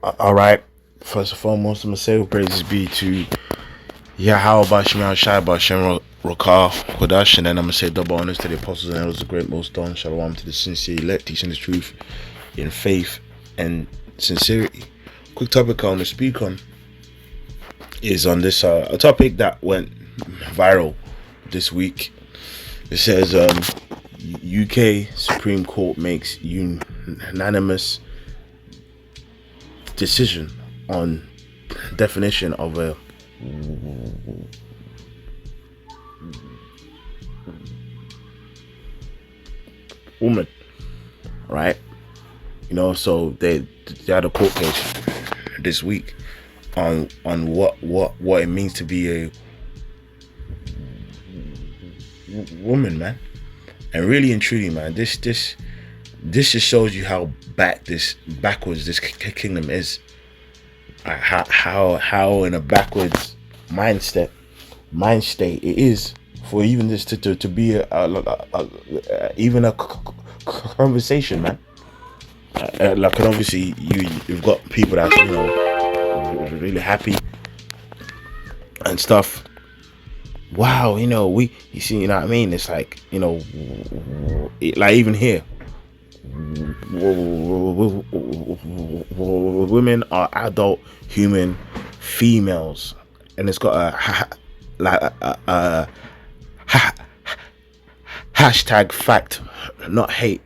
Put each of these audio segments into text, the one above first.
All right. First and foremost, I'm gonna say praises be to Yahweh Shemel Shai Bashem Rakah Kodash, and then I'm gonna say double honors to the apostles and elders, the great most done. Shalom to the sincere elect, teaching the truth in faith and sincerity. Quick topic I want to speak on is on this a topic that went viral this week. It says UK Supreme Court makes unanimous decision on definition of a woman, right? So they had a court case this week on what it means to be a woman, man. And really and truly, man, this just shows you how backwards this kingdom is. How in a backwards mind state it is for even this to be even a conversation, man. Like, and obviously you've got people that really happy and stuff. Wow, you see, you know what I mean? It's like, like even here, women are adult human females, and it's got a hashtag fact not hate,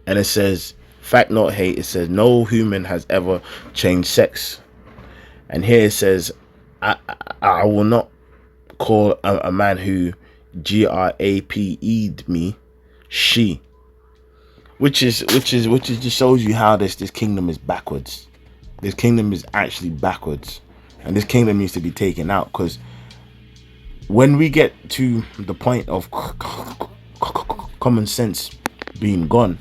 and it says fact not hate. It says no human has ever changed sex, and here it says I will not call a man who graped me she, which just shows you how this kingdom is backwards. This kingdom is actually backwards, and this kingdom needs to be taken out, because when we get to the point of common sense being gone,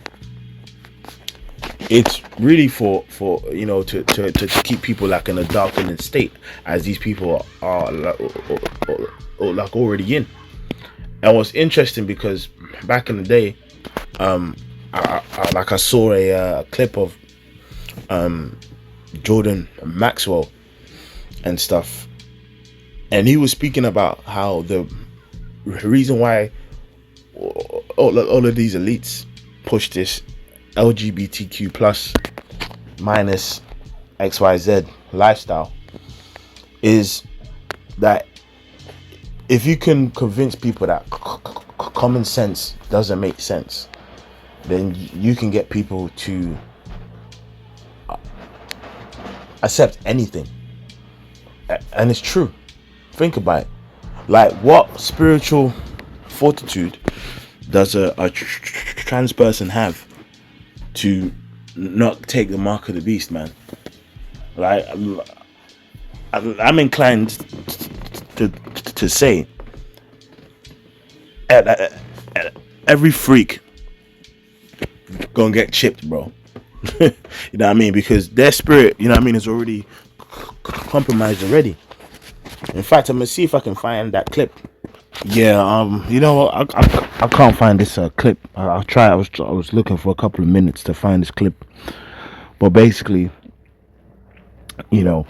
it's really for to keep people like in a darkened state, as these people are like already in. And what's interesting, because back in the day, I saw a clip of Jordan Maxwell and stuff, and he was speaking about how the reason why all of these elites push this LGBTQ plus minus XYZ lifestyle is that if you can convince people that common sense doesn't make sense, then you can get people to accept anything. And it's true. Think about it. Like, what spiritual fortitude does a trans person have to not take the mark of the beast, man? Like, I'm inclined to say every freak gonna get chipped, bro. You know what I mean? Because their spirit, is already compromised already. In fact, I'm gonna see if I can find that clip. Yeah, you know what? I can't find this clip. I'll try. I was looking for a couple of minutes to find this clip, but basically, I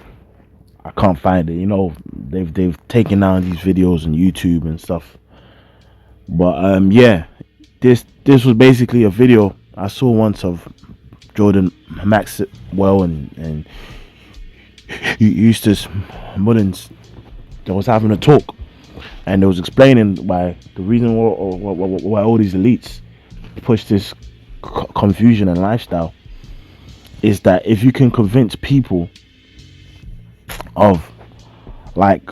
can't find it. They've taken down these videos on YouTube and stuff. But yeah, this was basically a video I saw once of Jordan Maxwell and Eustace Mullins that was having a talk, and they was explaining why the reason why all these elites push this confusion and lifestyle is that if you can convince people of, like,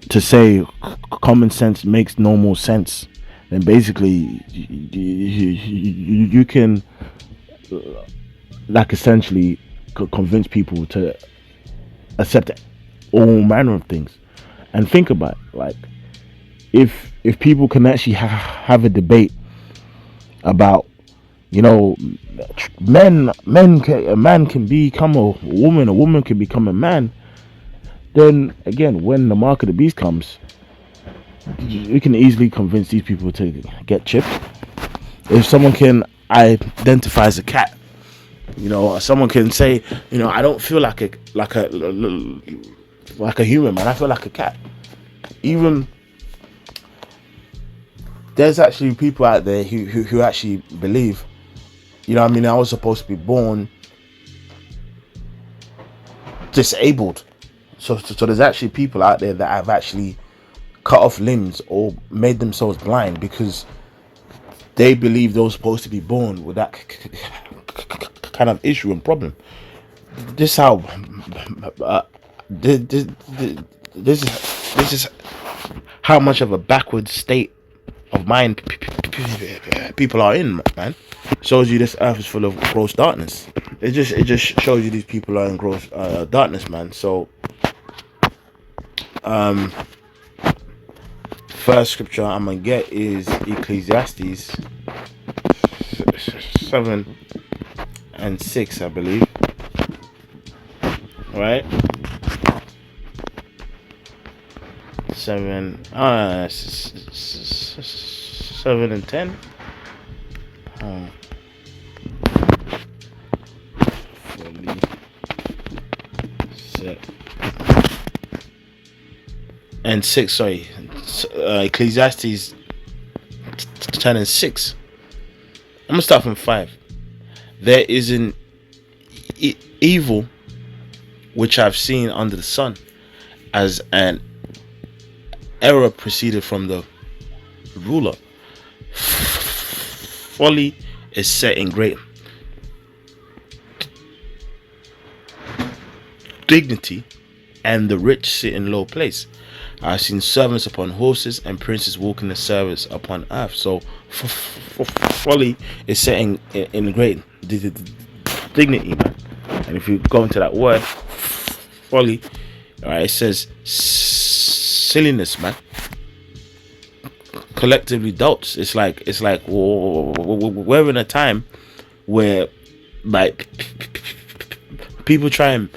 to say common sense makes no more sense, then basically you can like essentially convince people to accept all manner of things. And think about it, like, if people can actually have a debate about, a man can become a woman can become a man, then again, when the mark of the beast comes, you can easily convince these people to get chipped. If someone can identify as a cat, You know, someone can say, you know, I don't feel like a human, man. I feel like a cat. Even there's actually people out there who actually believe, you know what I mean, I was supposed to be born disabled. So there's actually people out there that have actually cut off limbs or made themselves blind because they believe they were supposed to be born with that kind of issue and problem. This how this is how much of a backward state of mind people are in, man. Shows you this earth is full of gross darkness. It just shows you these people are in gross darkness, man. So first scripture I'm gonna get is Ecclesiastes 7:6, I believe. Right? 7:10. Fully set. And 6, sorry. Ecclesiastes 10:6. I'm gonna start from 5. There is an evil which I've seen under the sun, as an error proceeded from the ruler. Folly is set in great dignity, and the rich sit in low place. I've seen servants upon horses and princes walking the service upon earth. So folly is set in great dignity, man. And if you go into that word folly, it says silliness, man. Collectively doubts. It's like we're in a time where like people try and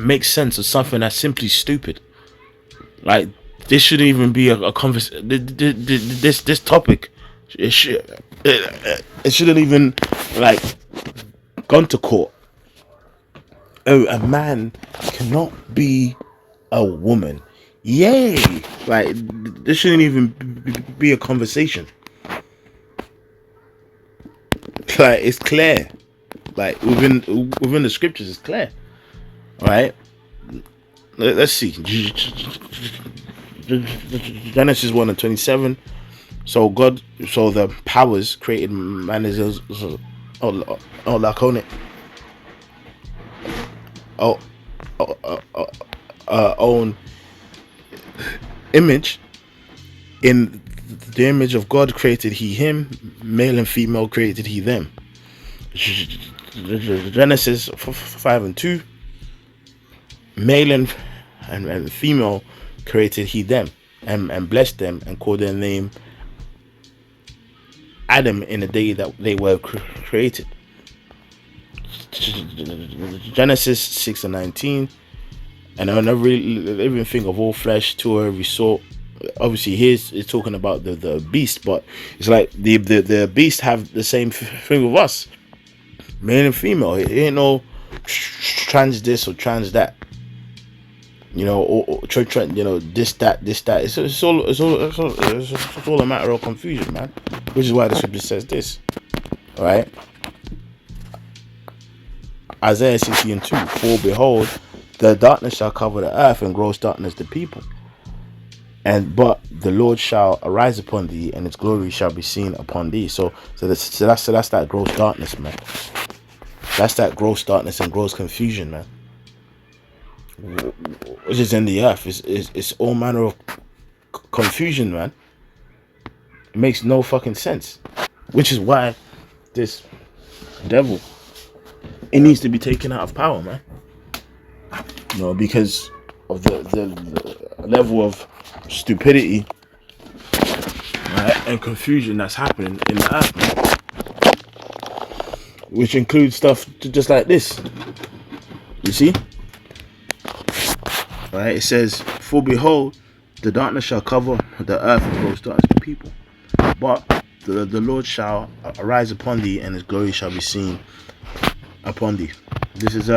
make sense of something that's simply stupid. Like this shouldn't even be a conversation. This topic, it shouldn't even like gone to court. Oh, a man cannot be a woman. Yay! Like this shouldn't even be a conversation. Like it's clear. Like within the scriptures, it's clear. All right. Let's see. Genesis 1:27. So the powers created man as own image. In the image of God created he him, male and female created he them. Genesis 5:2. Male and female created he them, and blessed them and called their name Adam in the day that they were created. Genesis 6:19. And on every living thing of all flesh to every sort. Obviously here's it's talking about the beast, but it's like the beast have the same thing with us, male and female. It ain't no trans this or trans that, you know, or you know, this that. It's all a matter of confusion, man. Which is why the scripture says this. All right. Isaiah 60:2. For behold, the darkness shall cover the earth, and gross darkness the people. But the Lord shall arise upon thee, and its glory shall be seen upon thee. So that's that gross darkness, man. That's that gross darkness and gross confusion, man. Which is in the earth. It's all manner of confusion, man. It makes no fucking sense. Which is why this devil, it needs to be taken out of power, man. You know, because of the level of stupidity, right, and confusion that's happening in the earth, man. Which includes stuff just like this. You see? Right? It says, for behold, the darkness shall cover the earth, and gross darkness the people. But the Lord shall arise upon thee, and his glory shall be seen upon thee. This is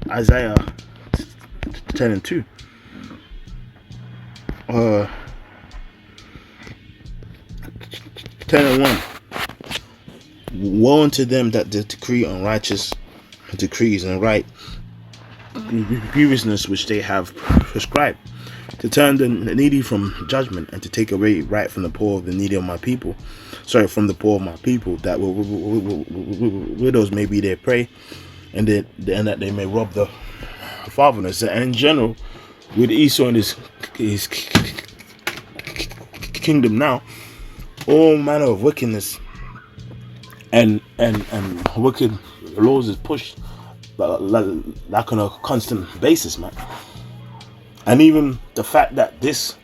Isaiah 10:2. 10:1. Woe unto them that decree unrighteous decrees and write grievousness which they have prescribed, to turn the needy from judgment, and to take away right from the poor of the needy of my people. From the poor of my people, that widows may be their prey, and that they may rob the fatherless. And in general, with Esau and his kingdom now, all manner of wickedness and wicked laws is pushed like on a constant basis, man. And even the fact that this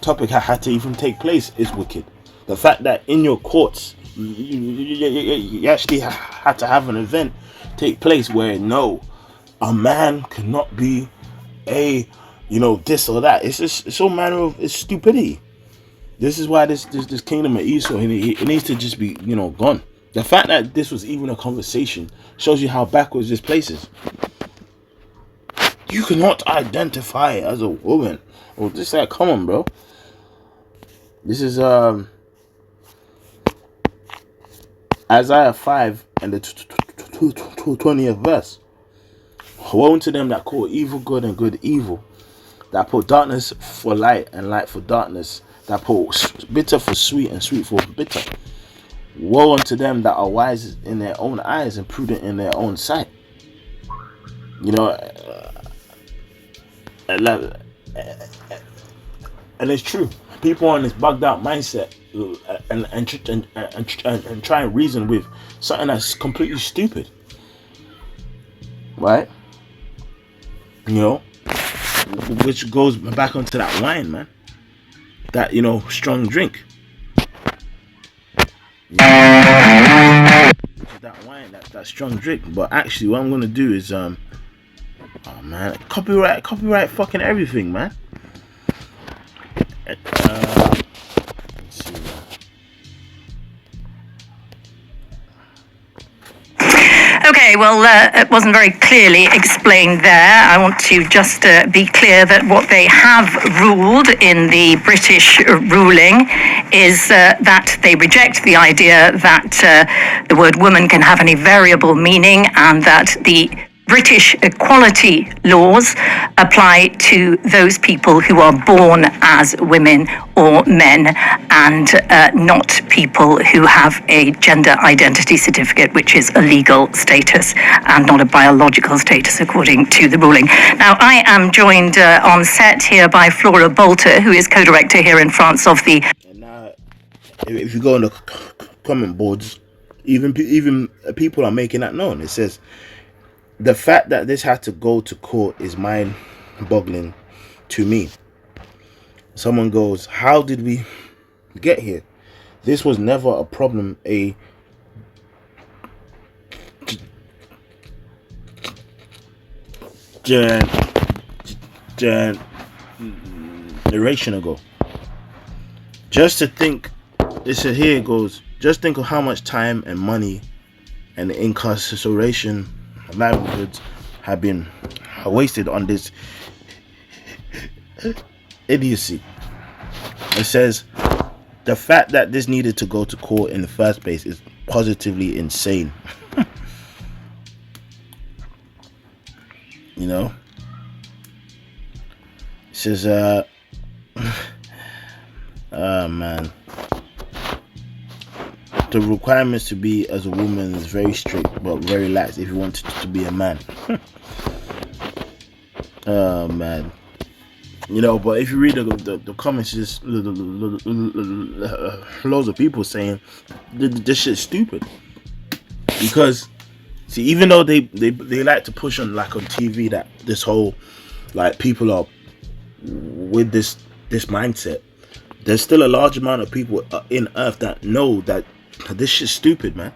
topic had to even take place is wicked. The fact that in your courts you actually had to have an event take place where a man cannot be a this or that. It's all manner of stupidity. This is why this kingdom of Esau, it needs to just be gone. The fact that this was even a conversation shows you how backwards this place is. You cannot identify as a woman, or just like, come on, bro. This is Isaiah 5 and the 20th verse. Woe unto them that call evil good and good evil, that put darkness for light and light for darkness, that put bitter for sweet and sweet for bitter. Woe unto them that are wise in their own eyes and prudent in their own sight. And it's true. People on this bugged out mindset and try and reason with something that's completely stupid, right? Which goes back onto that wine, man. That strong drink. That wine, that strong drink. But actually, what I'm gonna do is copyright fucking everything, man. Let's see. Okay, well, it wasn't very clearly explained there. I want to just be clear that what they have ruled in the British ruling is that they reject the idea that the word woman can have any variable meaning, and that the British equality laws apply to those people who are born as women or men, and not people who have a gender identity certificate, which is a legal status and not a biological status according to the ruling. Now, I am joined on set here by Flora Bolter, who is co-director here in France of the... And now, if you go on the comment boards, even people are making that known. It says, the fact that this had to go to court is mind-boggling to me. Someone goes, how did we get here? This was never a problem. A generation ago. Just to think, here it goes. Just think of how much time and money and incarceration livelihoods have been wasted on this idiocy. It says the fact that this needed to go to court in the first place is positively insane. It says man, the requirements to be as a woman is very strict but very lax if you want to be a man. Man. But if you read the comments, just loads of people saying this shit's stupid. Because, see, even though they like to push on, like on TV, that this whole, like, people are with this mindset, there's still a large amount of people in Earth that know that this shit's stupid, man.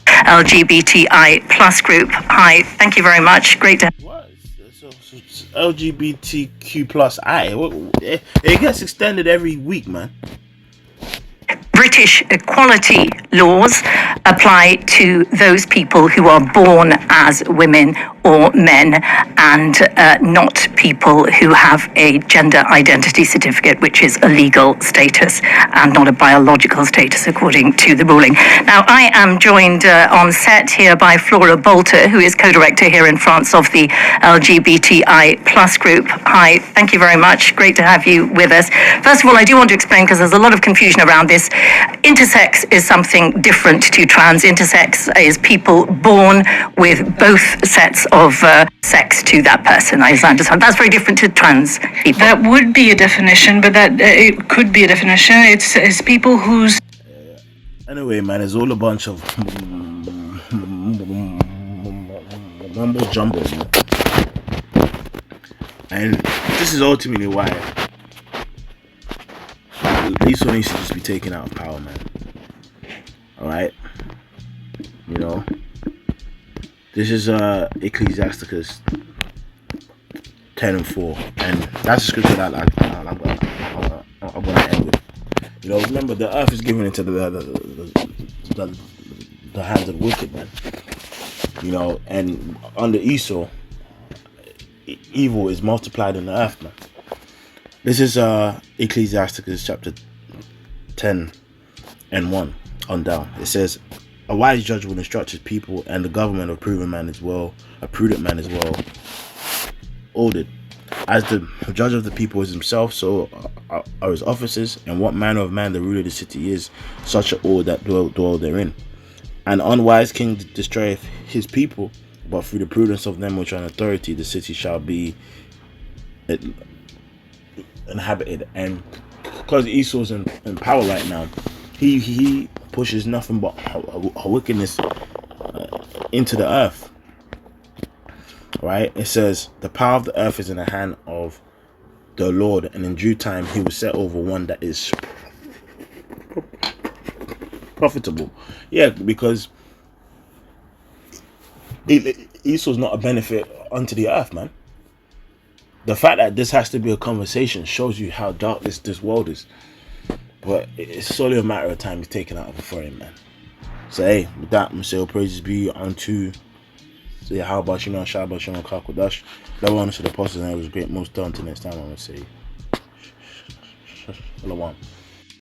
LGBTI plus group. Hi, thank you very much. Great to... What? So LGBTQ plus I. It gets extended every week, man. British equality laws apply to those people who are born as women or men, and not people who have a gender identity certificate, which is a legal status and not a biological status according to the ruling. Now, I am joined on set here by Flora Bolter, who is co-director here in France of the LGBTI plus group. Hi, thank you very much. Great to have you with us. First of all, I do want to explain, because there's a lot of confusion around this. Intersex is something different to trans. Intersex is people born with both sets of sex to that person. I understand. That's very different to trans people. That would be a definition, but that it could be a definition. It's people whose... Anyway, man, it's all a bunch of mumbo jumbo, man. And this is ultimately why Lisa needs to just be taken out of power, man. Alright? You know? This is Ecclesiasticus 10:4, and that's the scripture that I'm gonna end with. You know, remember, the earth is given into the hands of the wicked, man. You know, and under Esau, evil is multiplied in the earth, man. This is Ecclesiasticus chapter 10:1 on down. It says, "A wise judge will instruct his people, and the government of a prudent man is well ordered. As the judge of the people is himself, so are his officers, and what manner of man the ruler of the city is, such are all that dwell therein. An unwise king destroyeth his people, but through the prudence of them which are in authority, the city shall be inhabited." And because Esau's in power right now, he pushes nothing but wickedness into the earth. Right? It says, "The power of the earth is in the hand of the Lord, and in due time he will set over one that is profitable." Yeah, because Esau's not a benefit unto the earth, man. The fact that this has to be a conversation shows you how dark this world is. But it's solely a matter of time he's taken out of before him, man. So hey, with that, I'm saying praises be unto the how about Shimon Shabbat Shimon Kakodash. That one to the apostles, and it was great most done. Till next time, I'm gonna say Shalom.